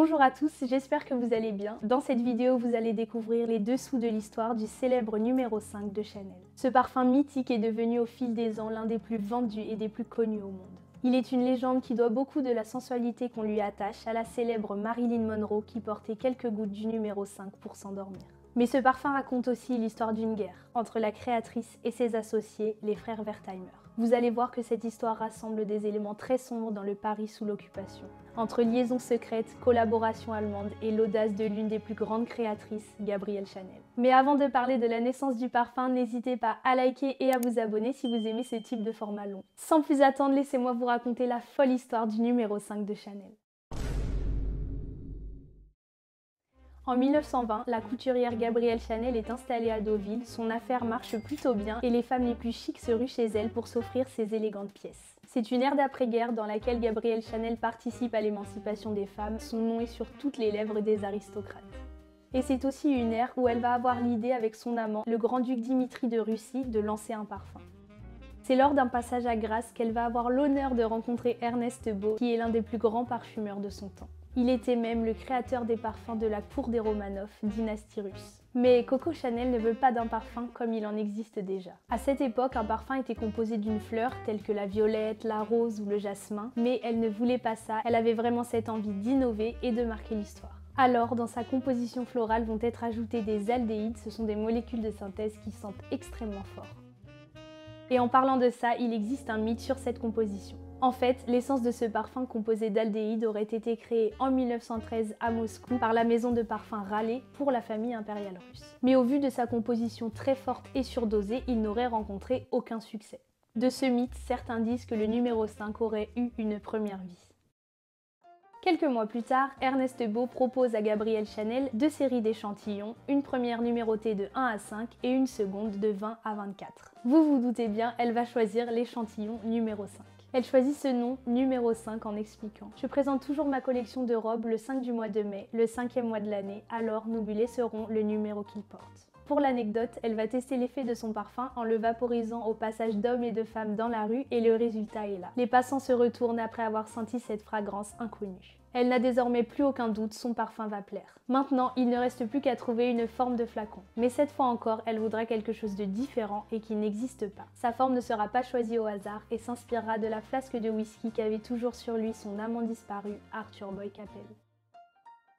Bonjour à tous, j'espère que vous allez bien. Dans cette vidéo, vous allez découvrir les dessous de l'histoire du célèbre numéro 5 de Chanel. Ce parfum mythique est devenu au fil des ans l'un des plus vendus et des plus connus au monde. Il est une légende qui doit beaucoup de la sensualité qu'on lui attache à la célèbre Marilyn Monroe qui portait quelques gouttes du numéro 5 pour s'endormir. Mais ce parfum raconte aussi l'histoire d'une guerre entre la créatrice et ses associés, les frères Wertheimer. Vous allez voir que cette histoire rassemble des éléments très sombres dans le Paris sous l'occupation. Entre liaisons secrètes, collaboration allemande et l'audace de l'une des plus grandes créatrices, Gabrielle Chanel. Mais avant de parler de la naissance du parfum, n'hésitez pas à liker et à vous abonner si vous aimez ce type de format long. Sans plus attendre, laissez-moi vous raconter la folle histoire du numéro 5 de Chanel. En 1920, la couturière Gabrielle Chanel est installée à Deauville, son affaire marche plutôt bien et les femmes les plus chics se ruent chez elle pour s'offrir ces élégantes pièces. C'est une ère d'après-guerre dans laquelle Gabrielle Chanel participe à l'émancipation des femmes, son nom est sur toutes les lèvres des aristocrates. Et c'est aussi une ère où elle va avoir l'idée avec son amant, le grand-duc Dimitri de Russie, de lancer un parfum. C'est lors d'un passage à Grasse qu'elle va avoir l'honneur de rencontrer Ernest Beau, qui est l'un des plus grands parfumeurs de son temps. Il était même le créateur des parfums de la cour des Romanov, dynastie russe. Mais Coco Chanel ne veut pas d'un parfum comme il en existe déjà. À cette époque, un parfum était composé d'une fleur telle que la violette, la rose ou le jasmin, mais elle ne voulait pas ça, elle avait vraiment cette envie d'innover et de marquer l'histoire. Alors, dans sa composition florale vont être ajoutées des aldéhydes, ce sont des molécules de synthèse qui sentent extrêmement fort. Et en parlant de ça, il existe un mythe sur cette composition. En fait, l'essence de ce parfum composé d'aldéhyde aurait été créée en 1913 à Moscou par la maison de parfum Raleigh pour la famille impériale russe. Mais au vu de sa composition très forte et surdosée, il n'aurait rencontré aucun succès. De ce mythe, certains disent que le numéro 5 aurait eu une première vie. Quelques mois plus tard, Ernest Beau propose à Gabrielle Chanel deux séries d'échantillons, une première numérotée de 1 à 5 et une seconde de 20 à 24. Vous vous doutez bien, elle va choisir l'échantillon numéro 5. Elle choisit ce nom numéro 5 en expliquant « Je présente toujours ma collection de robes le 5 du mois de mai, le 5e mois de l'année, alors nos bulets seront le numéro qu'ils portent. » Pour l'anecdote, elle va tester l'effet de son parfum en le vaporisant au passage d'hommes et de femmes dans la rue et le résultat est là. Les passants se retournent après avoir senti cette fragrance inconnue. Elle n'a désormais plus aucun doute, son parfum va plaire. Maintenant, il ne reste plus qu'à trouver une forme de flacon. Mais cette fois encore, elle voudra quelque chose de différent et qui n'existe pas. Sa forme ne sera pas choisie au hasard et s'inspirera de la flasque de whisky qu'avait toujours sur lui son amant disparu, Arthur Boy Capel.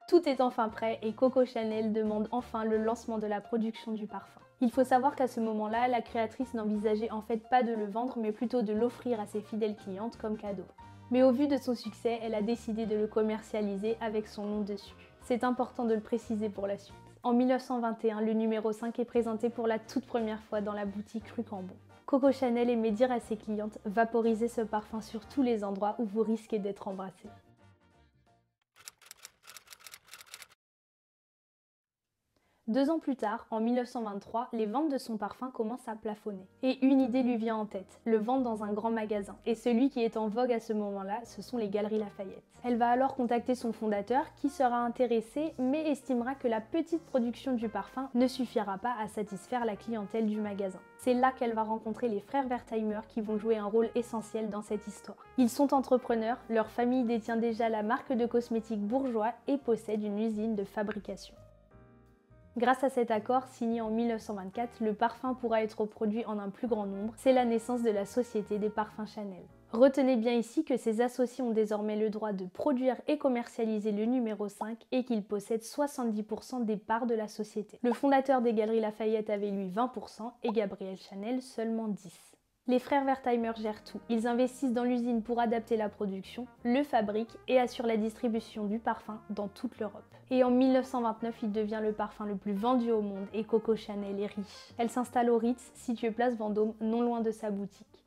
Tout est enfin prêt et Coco Chanel demande enfin le lancement de la production du parfum. Il faut savoir qu'à ce moment-là, la créatrice n'envisageait en fait pas de le vendre mais plutôt de l'offrir à ses fidèles clientes comme cadeau. Mais au vu de son succès, elle a décidé de le commercialiser avec son nom dessus. C'est important de le préciser pour la suite. En 1921, le numéro 5 est présenté pour la toute première fois dans la boutique rue Cambon. Coco Chanel aimait dire à ses clientes « Vaporisez ce parfum sur tous les endroits où vous risquez d'être embrassés ». 2 ans plus tard, en 1923, les ventes de son parfum commencent à plafonner. Et une idée lui vient en tête, le vendre dans un grand magasin. Et celui qui est en vogue à ce moment-là, ce sont les Galeries Lafayette. Elle va alors contacter son fondateur, qui sera intéressé, mais estimera que la petite production du parfum ne suffira pas à satisfaire la clientèle du magasin. C'est là qu'elle va rencontrer les frères Wertheimer qui vont jouer un rôle essentiel dans cette histoire. Ils sont entrepreneurs, leur famille détient déjà la marque de cosmétiques Bourjois et possède une usine de fabrication. Grâce à cet accord signé en 1924, le parfum pourra être produit en un plus grand nombre. C'est la naissance de la Société des parfums Chanel. Retenez bien ici que ces associés ont désormais le droit de produire et commercialiser le numéro 5 et qu'ils possèdent 70% des parts de la société. Le fondateur des Galeries Lafayette avait lui 20% et Gabrielle Chanel seulement 10%. Les frères Wertheimer gèrent tout. Ils investissent dans l'usine pour adapter la production, le fabriquent et assurent la distribution du parfum dans toute l'Europe. Et en 1929, il devient le parfum le plus vendu au monde et Coco Chanel est riche. Elle s'installe au Ritz, situé place Vendôme, non loin de sa boutique.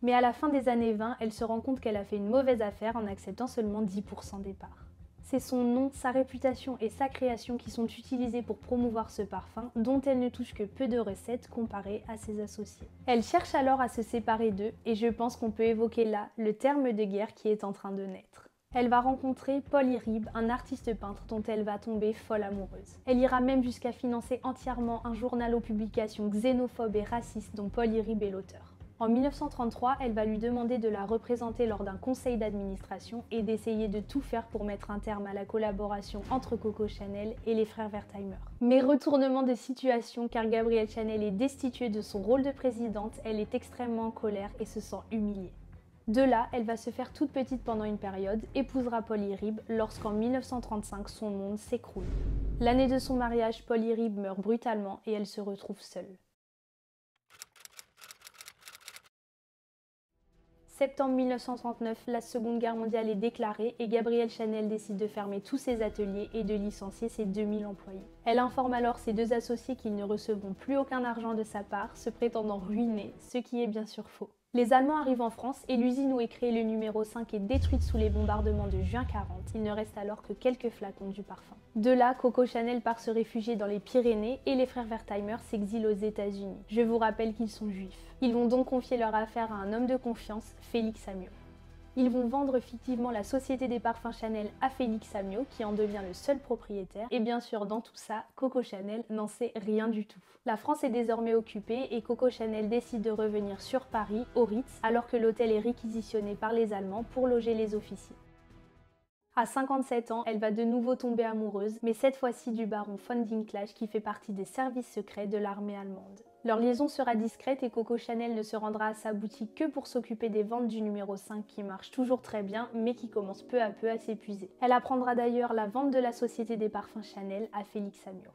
Mais à la fin des années 20, elle se rend compte qu'elle a fait une mauvaise affaire en acceptant seulement 10% des parts. C'est son nom, sa réputation et sa création qui sont utilisés pour promouvoir ce parfum, dont elle ne touche que peu de recettes comparées à ses associés. Elle cherche alors à se séparer d'eux et je pense qu'on peut évoquer là le terme de guerre qui est en train de naître. Elle va rencontrer Paul Iribe, un artiste peintre dont elle va tomber folle amoureuse. Elle ira même jusqu'à financer entièrement un journal aux publications xénophobes et racistes dont Paul Iribe est l'auteur. En 1933, elle va lui demander de la représenter lors d'un conseil d'administration et d'essayer de tout faire pour mettre un terme à la collaboration entre Coco Chanel et les frères Wertheimer. Mais retournement de situation, car Gabrielle Chanel est destituée de son rôle de présidente, elle est extrêmement en colère et se sent humiliée. De là, elle va se faire toute petite pendant une période, épousera Paul Irib lorsqu'en 1935 son monde s'écroule. L'année de son mariage, Paul Irib meurt brutalement et elle se retrouve seule. Septembre 1939, la Seconde Guerre mondiale est déclarée et Gabrielle Chanel décide de fermer tous ses ateliers et de licencier ses 2000 employés. Elle informe alors ses deux associés qu'ils ne recevront plus aucun argent de sa part, se prétendant ruinés, ce qui est bien sûr faux. Les Allemands arrivent en France et l'usine où est créé le numéro 5 est détruite sous les bombardements de juin 40. Il ne reste alors que quelques flacons du parfum. De là, Coco Chanel part se réfugier dans les Pyrénées et les frères Wertheimer s'exilent aux États-Unis. Je vous rappelle qu'ils sont juifs. Ils vont donc confier leur affaire à un homme de confiance, Félix Amiot. Ils vont vendre fictivement la société des parfums Chanel à Félix Amiot, qui en devient le seul propriétaire. Et bien sûr, dans tout ça, Coco Chanel n'en sait rien du tout. La France est désormais occupée et Coco Chanel décide de revenir sur Paris, au Ritz, alors que l'hôtel est réquisitionné par les Allemands pour loger les officiers. À 57 ans, elle va de nouveau tomber amoureuse, mais cette fois-ci du baron von Dinklage qui fait partie des services secrets de l'armée allemande. Leur liaison sera discrète et Coco Chanel ne se rendra à sa boutique que pour s'occuper des ventes du numéro 5 qui marche toujours très bien, mais qui commence peu à peu à s'épuiser. Elle apprendra d'ailleurs la vente de la société des parfums Chanel à Félix Amiot.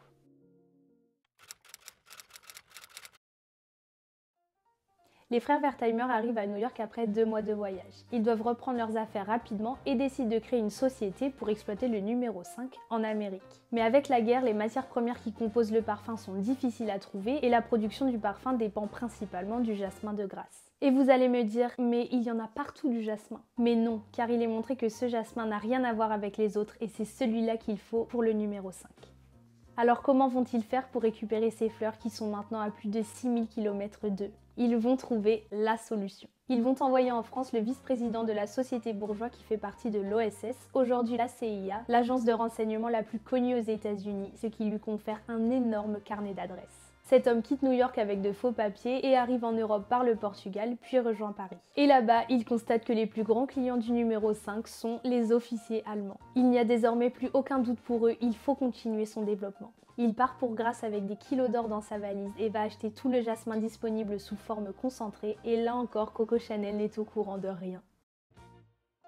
Les frères Wertheimer arrivent à New York après 2 mois de voyage. Ils doivent reprendre leurs affaires rapidement et décident de créer une société pour exploiter le numéro 5 en Amérique. Mais avec la guerre, les matières premières qui composent le parfum sont difficiles à trouver et la production du parfum dépend principalement du jasmin de Grasse. Et vous allez me dire, mais il y en a partout du jasmin. Mais non, car il est montré que ce jasmin n'a rien à voir avec les autres et c'est celui-là qu'il faut pour le numéro 5. Alors comment vont-ils faire pour récupérer ces fleurs qui sont maintenant à plus de 6000 km d'eux? Ils vont trouver la solution. Ils vont envoyer en France le vice-président de la Société Bourgeois qui fait partie de l'OSS, aujourd'hui la CIA, l'agence de renseignement la plus connue aux États-Unis, ce qui lui confère un énorme carnet d'adresses. Cet homme quitte New York avec de faux papiers et arrive en Europe par le Portugal, puis rejoint Paris. Et là-bas, il constate que les plus grands clients du numéro 5 sont les officiers allemands. Il n'y a désormais plus aucun doute pour eux, il faut continuer son développement. Il part pour Grasse avec des kilos d'or dans sa valise et va acheter tout le jasmin disponible sous forme concentrée, et là encore, Coco Chanel n'est au courant de rien.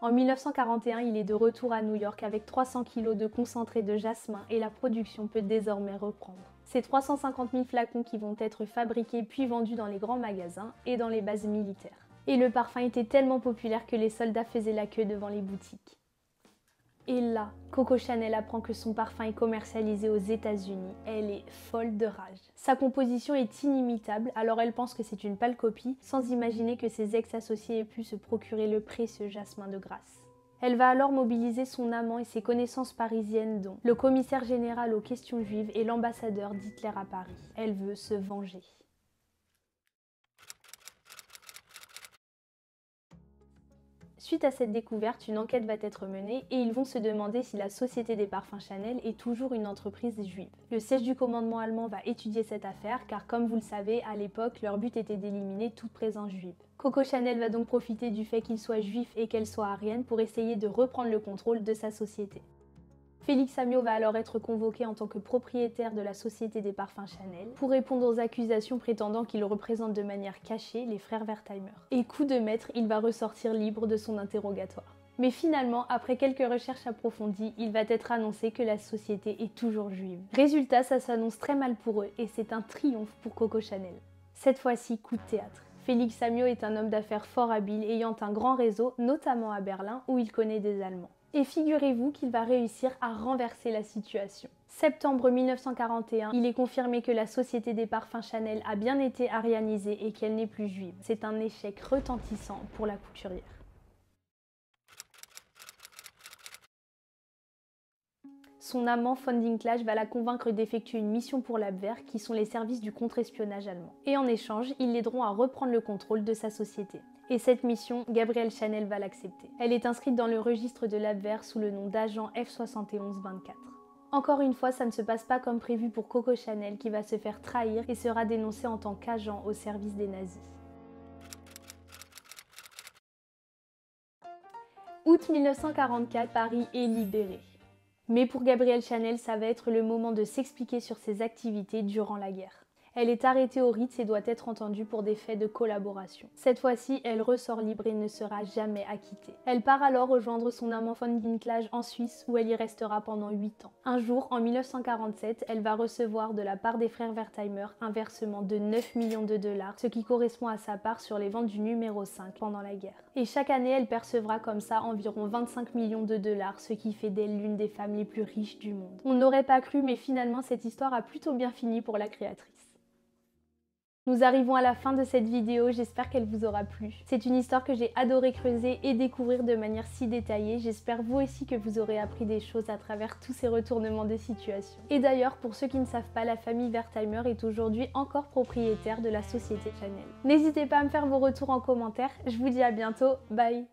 En 1941, il est de retour à New York avec 300 kg de concentré de jasmin et la production peut désormais reprendre. C'est 350 000 flacons qui vont être fabriqués puis vendus dans les grands magasins et dans les bases militaires. Et le parfum était tellement populaire que les soldats faisaient la queue devant les boutiques. Et là, Coco Chanel apprend que son parfum est commercialisé aux États-Unis. Elle est folle de rage. Sa composition est inimitable, alors elle pense que c'est une pâle copie, sans imaginer que ses ex-associés aient pu se procurer le précieux jasmin de Grasse. Elle va alors mobiliser son amant et ses connaissances parisiennes, dont le commissaire général aux questions juives et l'ambassadeur d'Hitler à Paris. Elle veut se venger. Suite à cette découverte, une enquête va être menée et ils vont se demander si la Société des parfums Chanel est toujours une entreprise juive. Le siège du commandement allemand va étudier cette affaire car comme vous le savez, à l'époque, leur but était d'éliminer toute présence juive. Coco Chanel va donc profiter du fait qu'il soit juif et qu'elle soit aryenne pour essayer de reprendre le contrôle de sa société. Félix Amiot va alors être convoqué en tant que propriétaire de la Société des parfums Chanel pour répondre aux accusations prétendant qu'il représente de manière cachée les frères Wertheimer. Et coup de maître, il va ressortir libre de son interrogatoire. Mais finalement, après quelques recherches approfondies, il va être annoncé que la société est toujours juive. Résultat, ça s'annonce très mal pour eux et c'est un triomphe pour Coco Chanel. Cette fois-ci, coup de théâtre. Félix Amiot est un homme d'affaires fort habile ayant un grand réseau, notamment à Berlin où il connaît des Allemands. Et figurez-vous qu'il va réussir à renverser la situation. Septembre 1941, il est confirmé que la Société des parfums Chanel a bien été aryanisée et qu'elle n'est plus juive. C'est un échec retentissant pour la couturière. Son amant von Dinklage va la convaincre d'effectuer une mission pour l'Abwehr, qui sont les services du contre-espionnage allemand. Et en échange, ils l'aideront à reprendre le contrôle de sa société. Et cette mission, Gabrielle Chanel va l'accepter. Elle est inscrite dans le registre de l'Abwehr sous le nom d'agent F7124. Encore une fois, ça ne se passe pas comme prévu pour Coco Chanel qui va se faire trahir et sera dénoncée en tant qu'agent au service des nazis. Août 1944, Paris est libéré. Mais pour Gabrielle Chanel, ça va être le moment de s'expliquer sur ses activités durant la guerre. Elle est arrêtée au Ritz et doit être entendue pour des faits de collaboration. Cette fois-ci, elle ressort libre et ne sera jamais acquittée. Elle part alors rejoindre son amant von Winklage en Suisse où elle y restera pendant 8 ans. Un jour, en 1947, elle va recevoir de la part des frères Wertheimer un versement de 9 millions de dollars, ce qui correspond à sa part sur les ventes du numéro 5 pendant la guerre. Et chaque année, elle percevra comme ça environ 25 millions de dollars, ce qui fait d'elle l'une des femmes les plus riches du monde. On n'aurait pas cru, mais finalement, cette histoire a plutôt bien fini pour la créatrice. Nous arrivons à la fin de cette vidéo, j'espère qu'elle vous aura plu. C'est une histoire que j'ai adoré creuser et découvrir de manière si détaillée. J'espère vous aussi que vous aurez appris des choses à travers tous ces retournements de situation. Et d'ailleurs, pour ceux qui ne savent pas, la famille Wertheimer est aujourd'hui encore propriétaire de la société Chanel. N'hésitez pas à me faire vos retours en commentaire. Je vous dis à bientôt, bye!